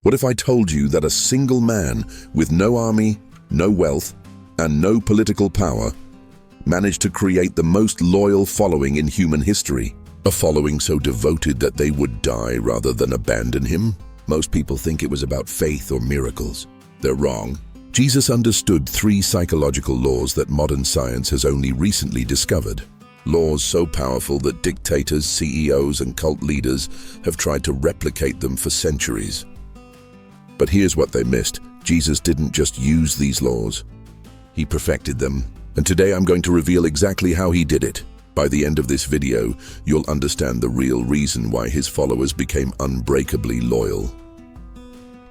What if I told you that a single man with no army, no wealth, and no political power managed to create the most loyal following in human history? A following so devoted that they would die rather than abandon him? Most people think it was about faith or miracles. They're wrong. Jesus understood 3 psychological laws that modern science has only recently discovered. Laws so powerful that dictators, CEOs, and cult leaders have tried to replicate them for centuries. But here's what they missed. Jesus didn't just use these laws. He perfected them. And today I'm going to reveal exactly how he did it. By the end of this video, you'll understand the real reason why his followers became unbreakably loyal.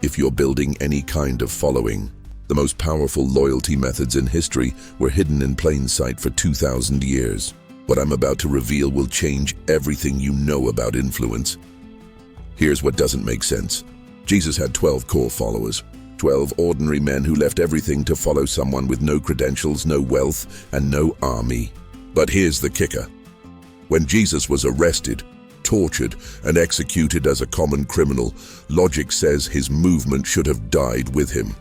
If you're building any kind of following, the most powerful loyalty methods in history were hidden in plain sight for 2,000 years. What I'm about to reveal will change everything you know about influence. Here's what doesn't make sense. Jesus had 12 core followers, 12 ordinary men who left everything to follow someone with no credentials, no wealth, and no army. But here's the kicker. When Jesus was arrested, tortured, and executed as a common criminal, logic says his movement should have died with him.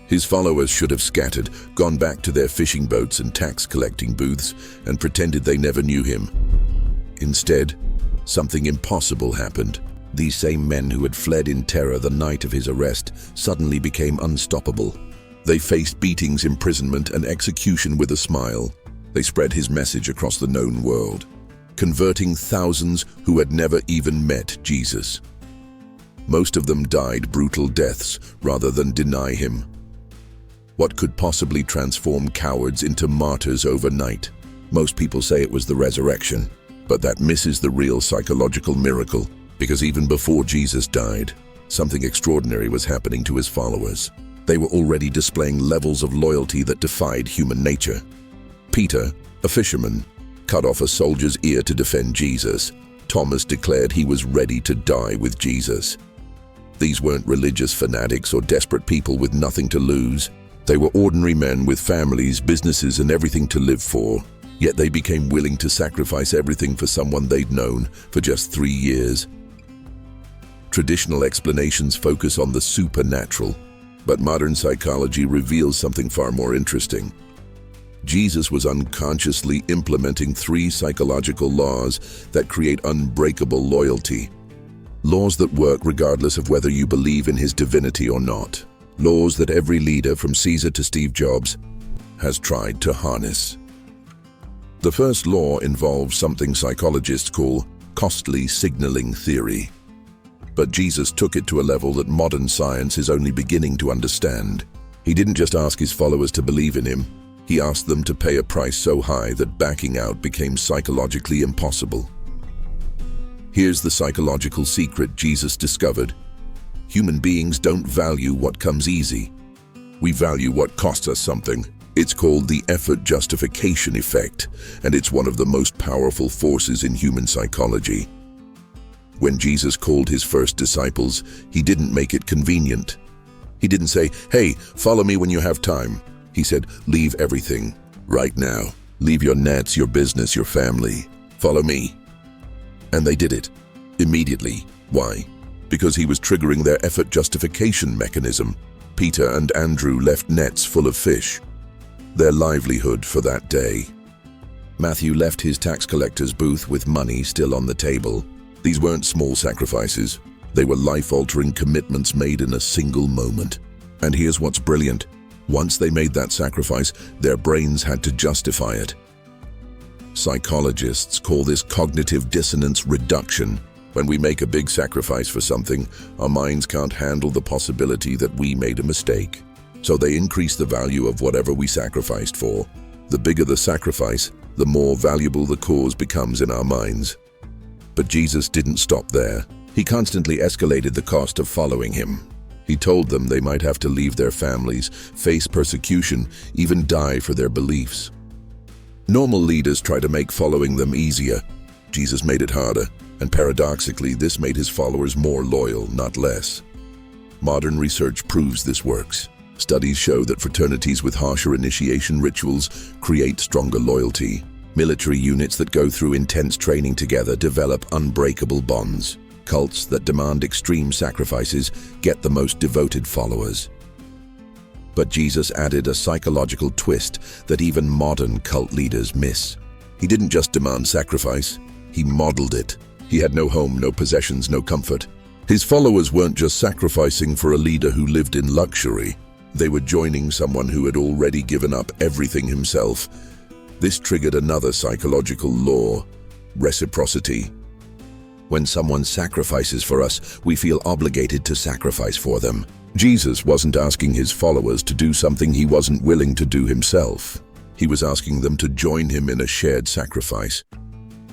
His followers should have scattered, gone back to their fishing boats and tax-collecting booths, and pretended they never knew him. Instead, something impossible happened. These same men who had fled in terror the night of his arrest suddenly became unstoppable. They faced beatings, imprisonment, and execution with a smile. They spread his message across the known world, converting thousands who had never even met Jesus. Most of them died brutal deaths rather than deny him. What could possibly transform cowards into martyrs overnight? Most people say it was the resurrection, but that misses the real psychological miracle, because even before Jesus died, something extraordinary was happening to his followers. They were already displaying levels of loyalty that defied human nature. Peter, a fisherman, cut off a soldier's ear to defend Jesus. Thomas declared he was ready to die with Jesus. These weren't religious fanatics or desperate people with nothing to lose. They were ordinary men with families, businesses, and everything to live for. Yet they became willing to sacrifice everything for someone they'd known for just 3 years. Traditional explanations focus on the supernatural, but modern psychology reveals something far more interesting. Jesus was unconsciously implementing 3 psychological laws that create unbreakable loyalty. Laws that work regardless of whether you believe in his divinity or not. Laws that every leader from Caesar to Steve Jobs has tried to harness. The first law involves something psychologists call costly signaling theory. But Jesus took it to a level that modern science is only beginning to understand. He didn't just ask his followers to believe in him. He asked them to pay a price so high that backing out became psychologically impossible. Here's the psychological secret Jesus discovered. Human beings don't value what comes easy. We value what costs us something. It's called the effort justification effect, and it's one of the most powerful forces in human psychology. When Jesus called his first disciples, he didn't make it convenient. He didn't say, "Hey, follow me when you have time." He said, "Leave everything, right now. Leave your nets, your business, your family. Follow me." And they did it, immediately. Why? Because he was triggering their effort justification mechanism. Peter and Andrew left nets full of fish, their livelihood for that day. Matthew left his tax collector's booth with money still on the table. These weren't small sacrifices. They were life-altering commitments made in a single moment. And here's what's brilliant. Once they made that sacrifice, their brains had to justify it. Psychologists call this cognitive dissonance reduction. When we make a big sacrifice for something, our minds can't handle the possibility that we made a mistake. So they increase the value of whatever we sacrificed for. The bigger the sacrifice, the more valuable the cause becomes in our minds. But Jesus didn't stop there. He constantly escalated the cost of following him. He told them they might have to leave their families, face persecution, even die for their beliefs. Normal leaders try to make following them easier. Jesus made it harder, and paradoxically, this made his followers more loyal, not less. Modern research proves this works. Studies show that fraternities with harsher initiation rituals create stronger loyalty. Military units that go through intense training together develop unbreakable bonds. Cults that demand extreme sacrifices get the most devoted followers. But Jesus added a psychological twist that even modern cult leaders miss. He didn't just demand sacrifice, he modeled it. He had no home, no possessions, no comfort. His followers weren't just sacrificing for a leader who lived in luxury. They were joining someone who had already given up everything himself. This triggered another psychological law: reciprocity. When someone sacrifices for us, we feel obligated to sacrifice for them. Jesus wasn't asking his followers to do something he wasn't willing to do himself. He was asking them to join him in a shared sacrifice.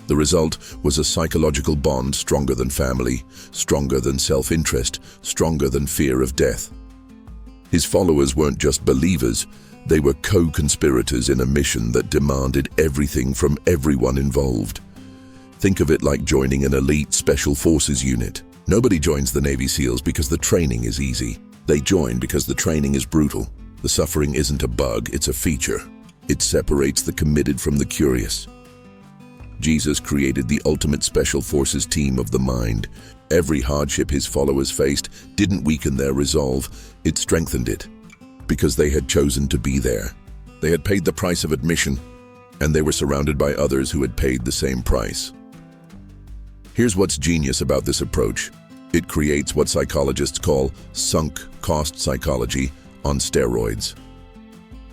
The result was a psychological bond stronger than family, stronger than self-interest, stronger than fear of death. His followers weren't just believers, they were co-conspirators in a mission that demanded everything from everyone involved. Think of it like joining an elite special forces unit. Nobody joins the Navy SEALs because the training is easy. They join because the training is brutal. The suffering isn't a bug, it's a feature. It separates the committed from the curious. Jesus created the ultimate special forces team of the mind. Every hardship his followers faced didn't weaken their resolve, it strengthened it. Because they had chosen to be there. They had paid the price of admission, and they were surrounded by others who had paid the same price. Here's what's genius about this approach. It creates what psychologists call sunk cost psychology on steroids.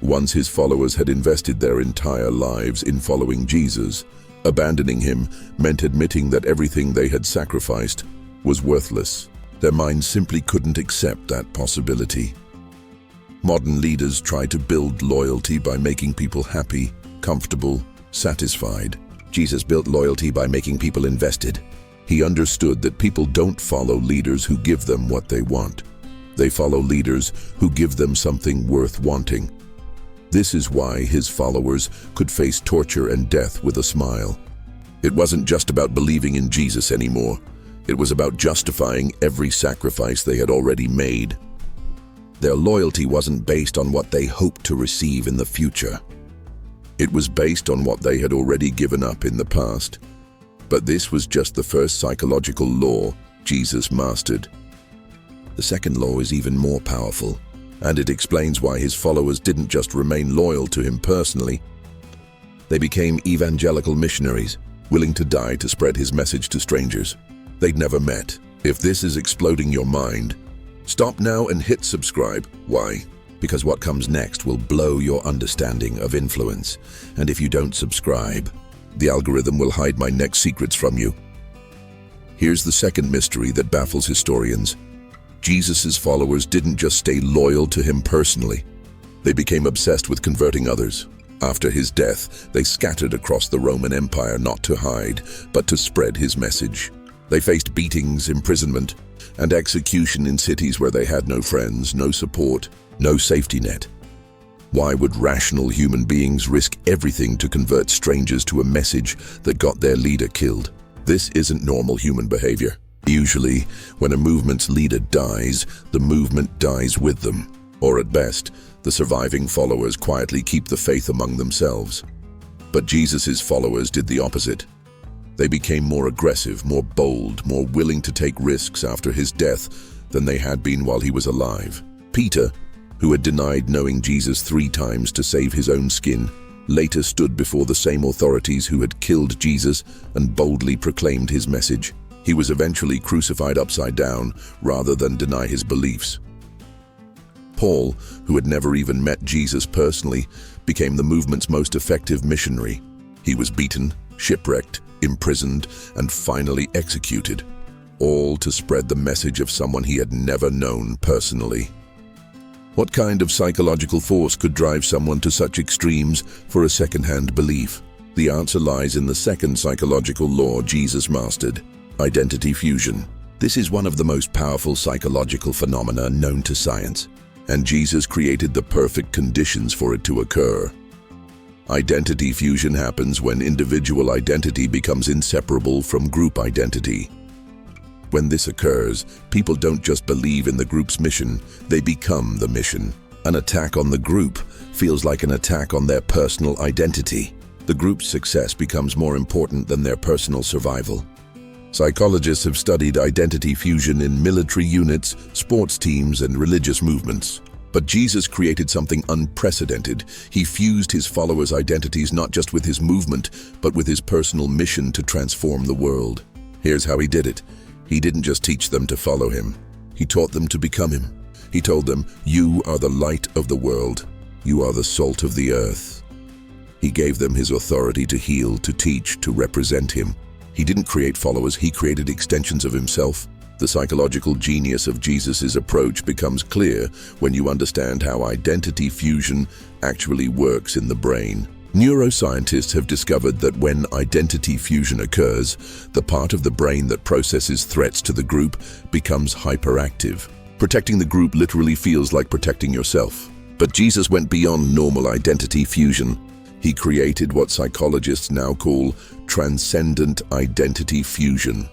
Once his followers had invested their entire lives in following Jesus, abandoning him meant admitting that everything they had sacrificed was worthless. Their minds simply couldn't accept that possibility. Modern leaders try to build loyalty by making people happy, comfortable, satisfied. Jesus built loyalty by making people invested. He understood that people don't follow leaders who give them what they want. They follow leaders who give them something worth wanting. This is why his followers could face torture and death with a smile. It wasn't just about believing in Jesus anymore. It was about justifying every sacrifice they had already made. Their loyalty wasn't based on what they hoped to receive in the future. It was based on what they had already given up in the past. But this was just the first psychological law Jesus mastered. The second law is even more powerful, and it explains why his followers didn't just remain loyal to him personally. They became evangelical missionaries, willing to die to spread his message to strangers they'd never met. If this is exploding your mind, stop now and hit subscribe. Why? Because what comes next will blow your understanding of influence. And if you don't subscribe, the algorithm will hide my next secrets from you. Here's the second mystery that baffles historians. Jesus' followers didn't just stay loyal to him personally. They became obsessed with converting others. After his death, they scattered across the Roman Empire not to hide, but to spread his message. They faced beatings, imprisonment, and execution in cities where they had no friends, no support, no safety net. Why would rational human beings risk everything to convert strangers to a message that got their leader killed? This isn't normal human behavior. Usually, when a movement's leader dies, the movement dies with them. Or at best, the surviving followers quietly keep the faith among themselves. But Jesus' followers did the opposite. They became more aggressive, more bold, more willing to take risks after his death than they had been while he was alive. Peter, who had denied knowing Jesus 3 times to save his own skin, later stood before the same authorities who had killed Jesus and boldly proclaimed his message. He was eventually crucified upside down rather than deny his beliefs. Paul, who had never even met Jesus personally, became the movement's most effective missionary. He was beaten, shipwrecked, imprisoned, and finally executed, all to spread the message of someone he had never known personally. What kind of psychological force could drive someone to such extremes for a second-hand belief? The answer lies in the second psychological law Jesus mastered: identity fusion. This is one of the most powerful psychological phenomena known to science, and Jesus created the perfect conditions for it to occur. Identity fusion happens when individual identity becomes inseparable from group identity. When this occurs, people don't just believe in the group's mission, they become the mission. An attack on the group feels like an attack on their personal identity. The group's success becomes more important than their personal survival. Psychologists have studied identity fusion in military units, sports teams, and religious movements. But Jesus created something unprecedented. He fused his followers' identities not just with his movement, but with his personal mission to transform the world. Here's how he did it. He didn't just teach them to follow him. He taught them to become him. He told them, "You are the light of the world. You are the salt of the earth." He gave them his authority to heal, to teach, to represent him. He didn't create followers, he created extensions of himself. The psychological genius of Jesus' approach becomes clear when you understand how identity fusion actually works in the brain. Neuroscientists have discovered that when identity fusion occurs, the part of the brain that processes threats to the group becomes hyperactive. Protecting the group literally feels like protecting yourself. But Jesus went beyond normal identity fusion. He created what psychologists now call transcendent identity fusion,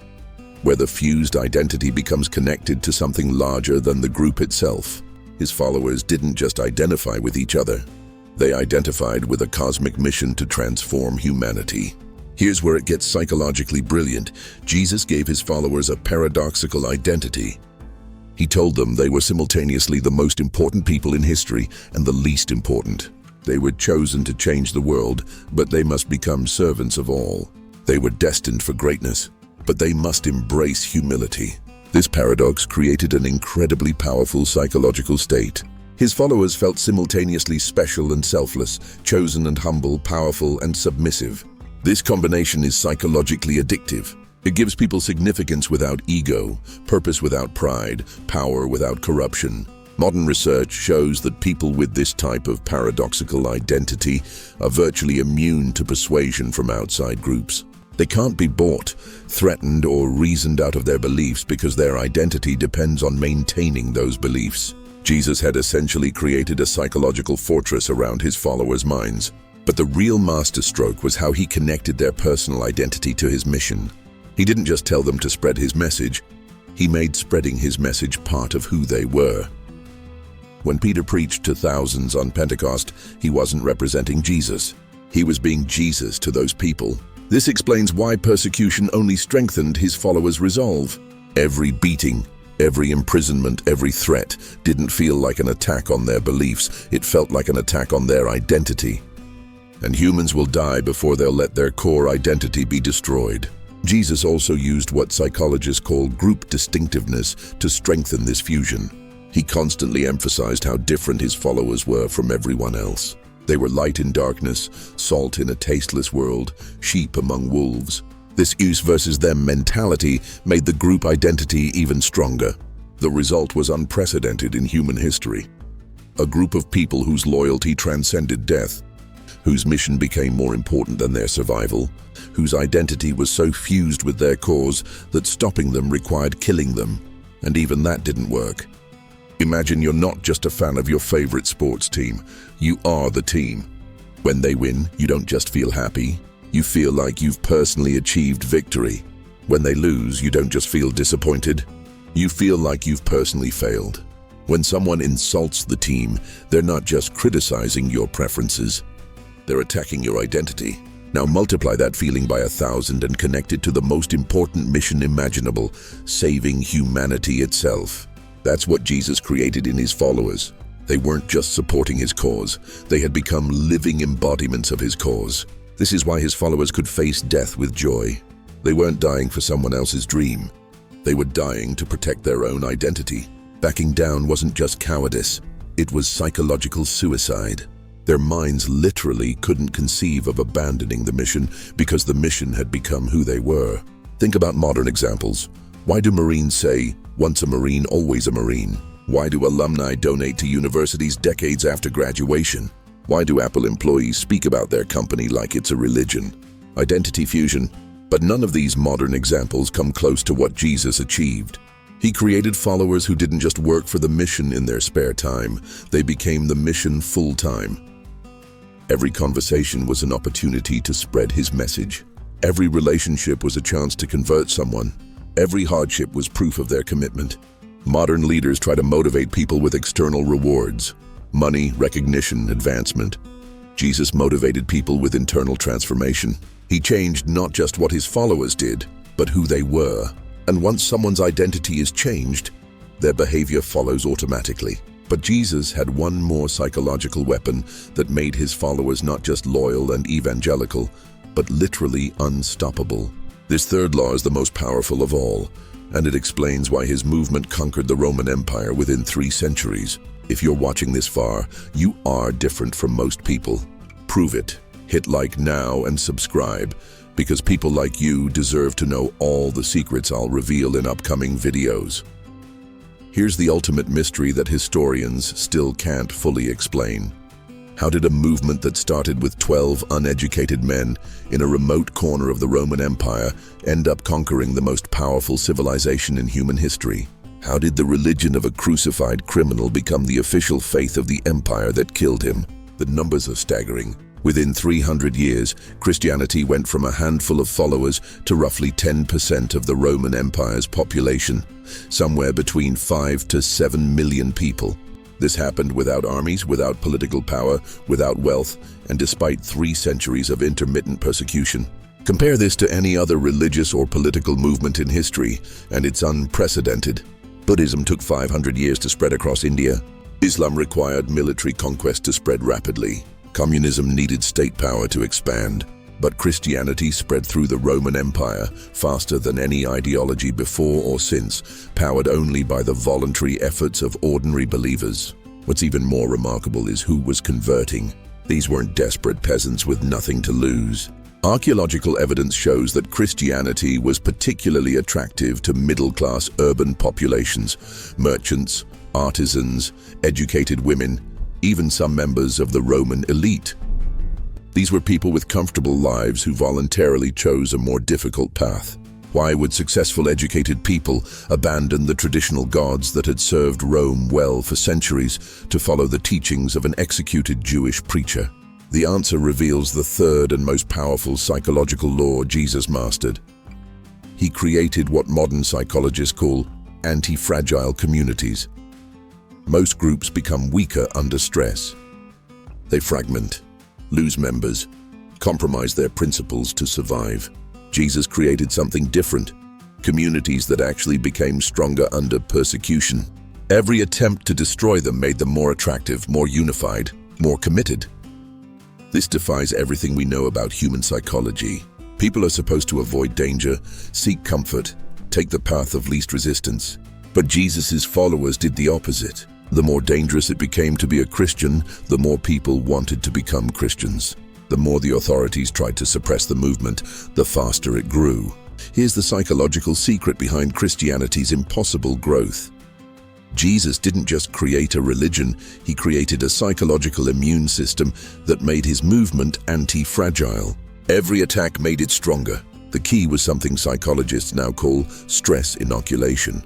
where the fused identity becomes connected to something larger than the group itself. His followers didn't just identify with each other. They identified with a cosmic mission to transform humanity. Here's where it gets psychologically brilliant. Jesus gave his followers a paradoxical identity. He told them they were simultaneously the most important people in history and the least important. They were chosen to change the world, but they must become servants of all. They were destined for greatness, but they must embrace humility. This paradox created an incredibly powerful psychological state. His followers felt simultaneously special and selfless, chosen and humble, powerful and submissive. This combination is psychologically addictive. It gives people significance without ego, purpose without pride, power without corruption. Modern research shows that people with this type of paradoxical identity are virtually immune to persuasion from outside groups. They can't be bought, threatened, or reasoned out of their beliefs because their identity depends on maintaining those beliefs. Jesus had essentially created a psychological fortress around his followers' minds. But the real masterstroke was how he connected their personal identity to his mission. He didn't just tell them to spread his message, he made spreading his message part of who they were. When Peter preached to thousands on Pentecost, he wasn't representing Jesus. He was being Jesus to those people. This explains why persecution only strengthened his followers' resolve. Every beating, every imprisonment, every threat didn't feel like an attack on their beliefs. It felt like an attack on their identity. And humans will die before they'll let their core identity be destroyed. Jesus also used what psychologists call group distinctiveness to strengthen this fusion. He constantly emphasized how different his followers were from everyone else. They were light in darkness, salt in a tasteless world, sheep among wolves. This us versus them mentality made the group identity even stronger. The result was unprecedented in human history. A group of people whose loyalty transcended death, whose mission became more important than their survival, whose identity was so fused with their cause that stopping them required killing them. And even that didn't work. Imagine you're not just a fan of your favorite sports team, you are the team. When they win, you don't just feel happy, you feel like you've personally achieved victory. When they lose, you don't just feel disappointed, you feel like you've personally failed. When someone insults the team, they're not just criticizing your preferences, they're attacking your identity. Now multiply that feeling by 1,000 and connect it to the most important mission imaginable, saving humanity itself. That's what Jesus created in his followers. They weren't just supporting his cause, they had become living embodiments of his cause. This is why his followers could face death with joy. They weren't dying for someone else's dream. They were dying to protect their own identity. Backing down wasn't just cowardice, it was psychological suicide. Their minds literally couldn't conceive of abandoning the mission because the mission had become who they were. Think about modern examples. Why do Marines say, "Once a Marine, always a Marine"? Why do alumni donate to universities decades after graduation? Why do Apple employees speak about their company like it's a religion? Identity fusion. But none of these modern examples come close to what Jesus achieved. He created followers who didn't just work for the mission in their spare time, they became the mission full-time. Every conversation was an opportunity to spread his message. Every relationship was a chance to convert someone. Every hardship was proof of their commitment. Modern leaders try to motivate people with external rewards, money, recognition, advancement. Jesus motivated people with internal transformation. He changed not just what his followers did, but who they were. And once someone's identity is changed, their behavior follows automatically. But Jesus had one more psychological weapon that made his followers not just loyal and evangelical, but literally unstoppable. This third law is the most powerful of all, and it explains why his movement conquered the Roman Empire within 3 centuries. If you're watching this far, you are different from most people. Prove it. Hit like now and subscribe, because people like you deserve to know all the secrets I'll reveal in upcoming videos. Here's the ultimate mystery that historians still can't fully explain. How did a movement that started with 12 uneducated men in a remote corner of the Roman Empire end up conquering the most powerful civilization in human history? How did the religion of a crucified criminal become the official faith of the empire that killed him? The numbers are staggering. Within 300 years, Christianity went from a handful of followers to roughly 10% of the Roman Empire's population, somewhere between 5 to 7 million people. This happened without armies, without political power, without wealth, and despite 3 centuries of intermittent persecution. Compare this to any other religious or political movement in history, and it's unprecedented. Buddhism took 500 years to spread across India. Islam required military conquest to spread rapidly. Communism needed state power to expand. But Christianity spread through the Roman Empire faster than any ideology before or since, powered only by the voluntary efforts of ordinary believers. What's even more remarkable is who was converting. These weren't desperate peasants with nothing to lose. Archaeological evidence shows that Christianity was particularly attractive to middle-class urban populations, merchants, artisans, educated women, even some members of the Roman elite. These were people with comfortable lives who voluntarily chose a more difficult path. Why would successful, educated people abandon the traditional gods that had served Rome well for centuries to follow the teachings of an executed Jewish preacher? The answer reveals the third and most powerful psychological law Jesus mastered. He created what modern psychologists call anti-fragile communities. Most groups become weaker under stress. They fragment, lose members, compromise their principles to survive. Jesus created something different, communities that actually became stronger under persecution. Every attempt to destroy them made them more attractive, more unified, more committed. This defies everything we know about human psychology. People are supposed to avoid danger, seek comfort, take the path of least resistance. But Jesus' followers did the opposite. The more dangerous it became to be a Christian, the more people wanted to become Christians. The more the authorities tried to suppress the movement, the faster it grew. Here's the psychological secret behind Christianity's impossible growth. Jesus didn't just create a religion, he created a psychological immune system that made his movement anti-fragile. Every attack made it stronger. The key was something psychologists now call stress inoculation.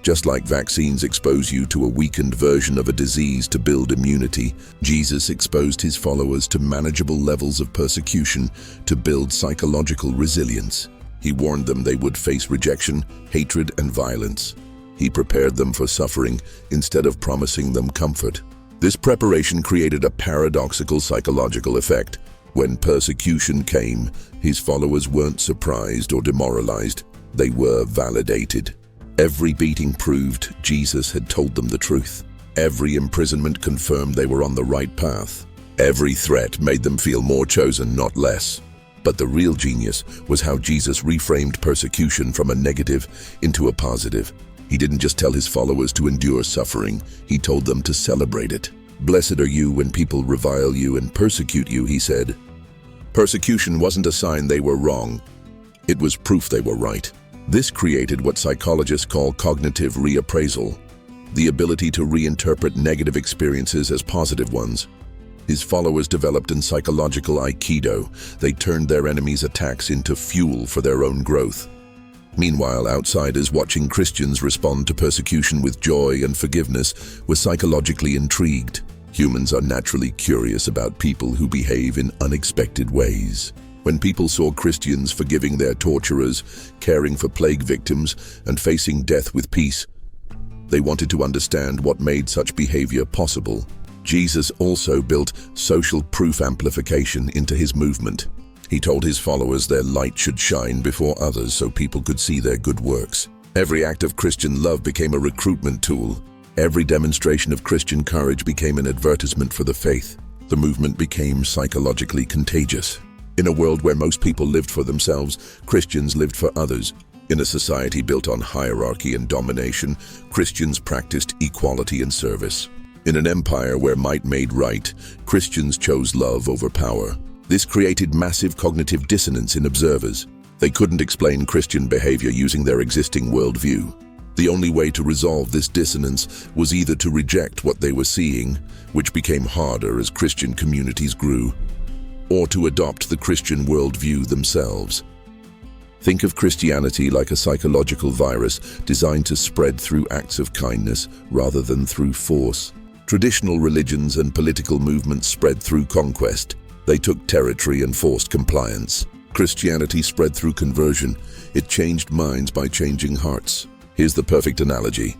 Just like vaccines expose you to a weakened version of a disease to build immunity, Jesus exposed his followers to manageable levels of persecution to build psychological resilience. He warned them they would face rejection, hatred, and violence. He prepared them for suffering instead of promising them comfort. This preparation created a paradoxical psychological effect. When persecution came, his followers weren't surprised or demoralized. They were validated. Every beating proved Jesus had told them the truth. Every imprisonment confirmed they were on the right path. Every threat made them feel more chosen, not less. But the real genius was how Jesus reframed persecution from a negative into a positive. He didn't just tell his followers to endure suffering, he told them to celebrate it. "Blessed are you when people revile you and persecute you," he said. Persecution wasn't a sign they were wrong. It was proof they were right. This created what psychologists call cognitive reappraisal, the ability to reinterpret negative experiences as positive ones. His followers developed in psychological aikido. They turned their enemies' attacks into fuel for their own growth. Meanwhile, outsiders watching Christians respond to persecution with joy and forgiveness were psychologically intrigued. Humans are naturally curious about people who behave in unexpected ways. When people saw Christians forgiving their torturers, caring for plague victims, and facing death with peace, they wanted to understand what made such behavior possible. Jesus also built social proof amplification into his movement. He told his followers their light should shine before others so people could see their good works. Every act of Christian love became a recruitment tool. Every demonstration of Christian courage became an advertisement for the faith. The movement became psychologically contagious. In a world where most people lived for themselves, Christians lived for others. In a society built on hierarchy and domination, Christians practiced equality and service. In an empire where might made right, Christians chose love over power. This created massive cognitive dissonance in observers. They couldn't explain Christian behavior using their existing worldview. The only way to resolve this dissonance was either to reject what they were seeing, which became harder as Christian communities grew, or to adopt the Christian worldview themselves. Think of Christianity like a psychological virus designed to spread through acts of kindness rather than through force. Traditional religions and political movements spread through conquest. They took territory and forced compliance. Christianity spread through conversion. It changed minds by changing hearts. Here's the perfect analogy.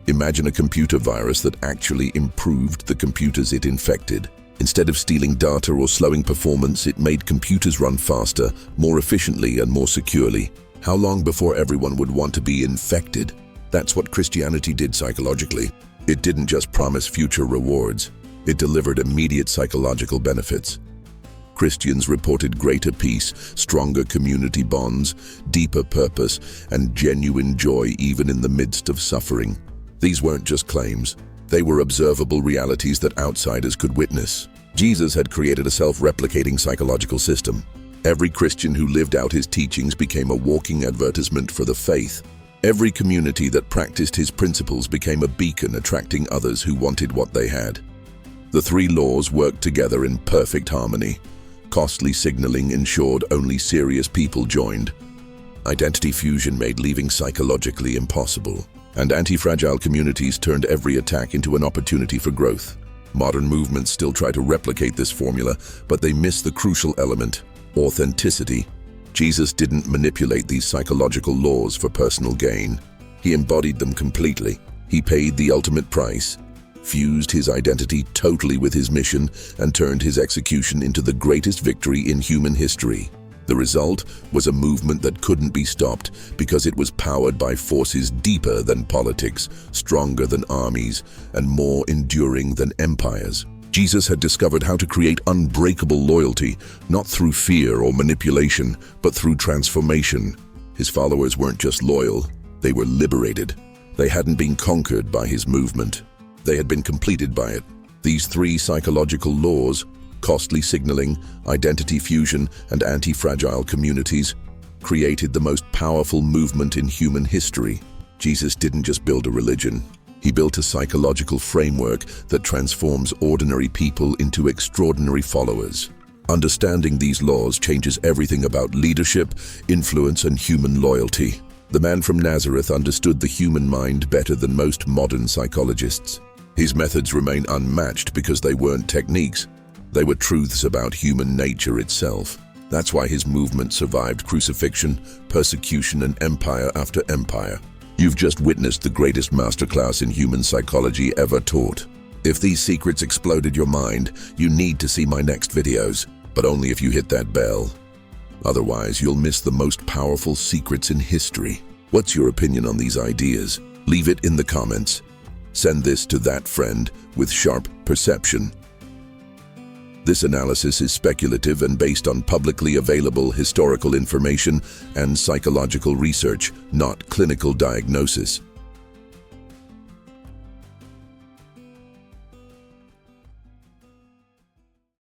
Imagine a computer virus that actually improved the computers it infected. Instead of stealing data or slowing performance, it made computers run faster, more efficiently, and more securely. How long before everyone would want to be infected? That's what Christianity did psychologically. It didn't just promise future rewards. It delivered immediate psychological benefits. Christians reported greater peace, stronger community bonds, deeper purpose, and genuine joy even in the midst of suffering. These weren't just claims. They were observable realities that outsiders could witness. Jesus had created a self-replicating psychological system. Every Christian who lived out his teachings became a walking advertisement for the faith. Every community that practiced his principles became a beacon attracting others who wanted what they had. The three laws worked together in perfect harmony. Costly signaling ensured only serious people joined. Identity fusion made leaving psychologically impossible. And anti-fragile communities turned every attack into an opportunity for growth. Modern movements still try to replicate this formula, but they miss the crucial element: authenticity. Jesus didn't manipulate these psychological laws for personal gain. He embodied them completely. He paid the ultimate price, fused his identity totally with his mission, and turned his execution into the greatest victory in human history. The result was a movement that couldn't be stopped because it was powered by forces deeper than politics, stronger than armies, and more enduring than empires. Jesus had discovered how to create unbreakable loyalty, not through fear or manipulation, but through transformation. His followers weren't just loyal, they were liberated. They hadn't been conquered by his movement. They had been completed by it. These three psychological laws, costly signaling, identity fusion, and anti-fragile communities, created the most powerful movement in human history. Jesus didn't just build a religion. He built a psychological framework that transforms ordinary people into extraordinary followers. Understanding these laws changes everything about leadership, influence, and human loyalty. The man from Nazareth understood the human mind better than most modern psychologists. His methods remain unmatched because they weren't techniques. They were truths about human nature itself. That's why his movement survived crucifixion, persecution, and empire after empire. You've just witnessed the greatest masterclass in human psychology ever taught. If these secrets exploded your mind, you need to see my next videos, but only if you hit that bell. Otherwise, you'll miss the most powerful secrets in history. What's your opinion on these ideas? Leave it in the comments. Send this to that friend with sharp perception. This analysis is speculative and based on publicly available historical information and psychological research, not clinical diagnosis.